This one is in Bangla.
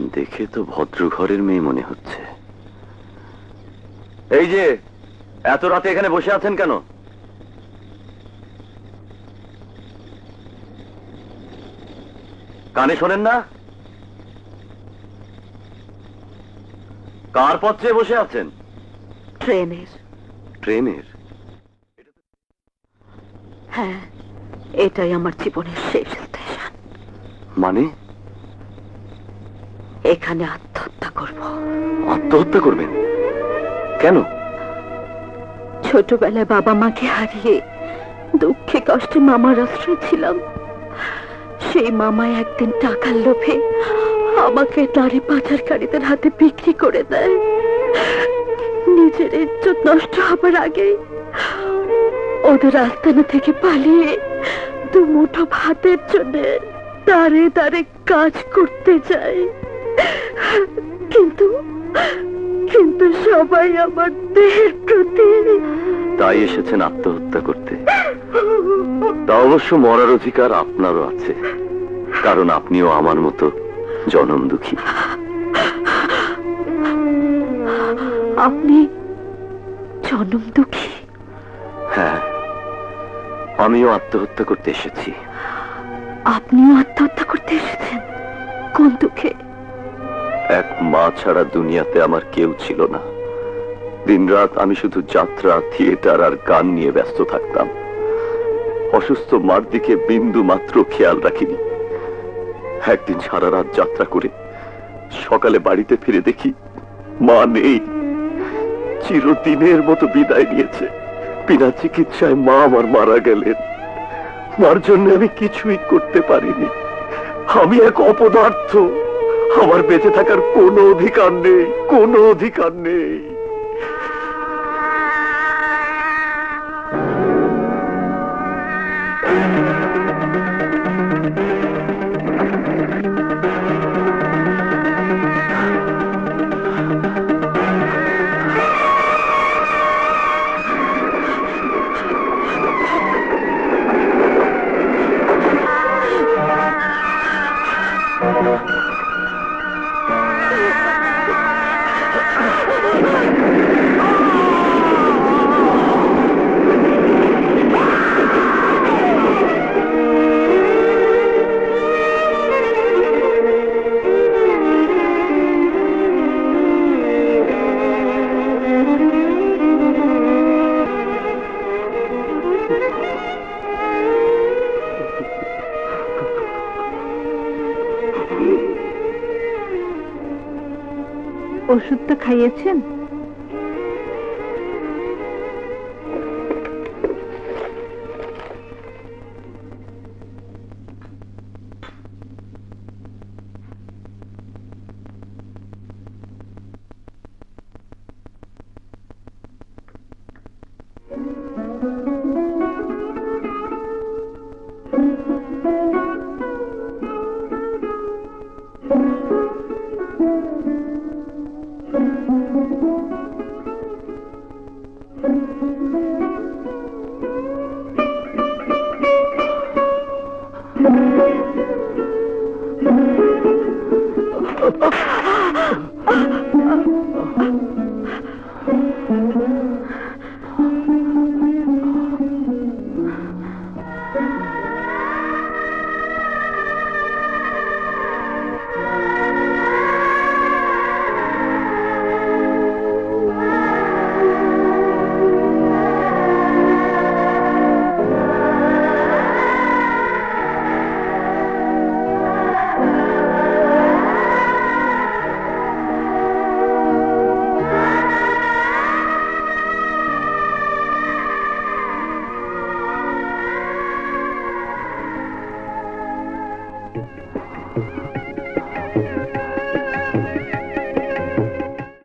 দেখে তো ভদ্র ঘরের মেয়ে মনে হচ্ছে। এই যে এত রাতে এখানে বসে আছেন কেন? কানে শোনেন না? কার পথে বসে আছেন? ট্রেনের। ট্রেনের? হ্যাঁ, এটাই আমার জীবনের শেষ স্টেশন। মানে? এখানে আত্মহত্যা করব। আত্মহত্যা করবেন কেন? ছোটবেলায় বাবা মাকে হারিয়ে দুঃখে কষ্টে মামার আশ্রয় ছিলাম। সেই মামায় একদিন টাকার লোভে আমাকে নারী পাচারকারীদের হাতে বিক্রি করে দেয়। নিজের ইজ্জত নষ্ট হবার আগে ওদের আস্তানা থেকে পালিয়ে দু মুঠো ভাতের জন্য দাঁড়ে দাঁড়ে কাজ করতে যায়। কিন্তু কিন্তু সবাই আমার দেহের প্রতি। তাই এসেছেন আত্মহত্যা করতে? তা অবশ্য মরার অধিকার আপনারও আছে, কারণ আপনিও আমার মতো জনম দুঃখী। আপনি জনম দুঃখী? হ্যাঁ, আমিও আত্মহত্যা করতে এসেছি। আপনিও আত্মহত্যা করতে এসেছেন? কোন দুঃখে? এক মা ছাড়া দুনিয়াতে আমার কেউ ছিল না। দিনরাত আমি শুধু যাত্রা, থিয়েটার আর গান নিয়ে ব্যস্ত থাকতাম। অসুস্থ মার দিকে বিন্দু মাত্র খেয়াল রাখিনি। একদিন সারা রাত যাত্রা করে সকালে বাড়িতে ফিরে দেখি মা নেই। চিরদিনের মতো বিদায় নিয়েছে। বিনা চিকিৎসায় মা আমার মারা গেলেন। মার জন্য আমি কিছুই করতে পারিনি। আমি এক অপদার্থ। আমার বেঁচে থাকার কোনো অধিকার নেই, কোনো অধিকার নেই। ওষুধটা খাইয়েছেন?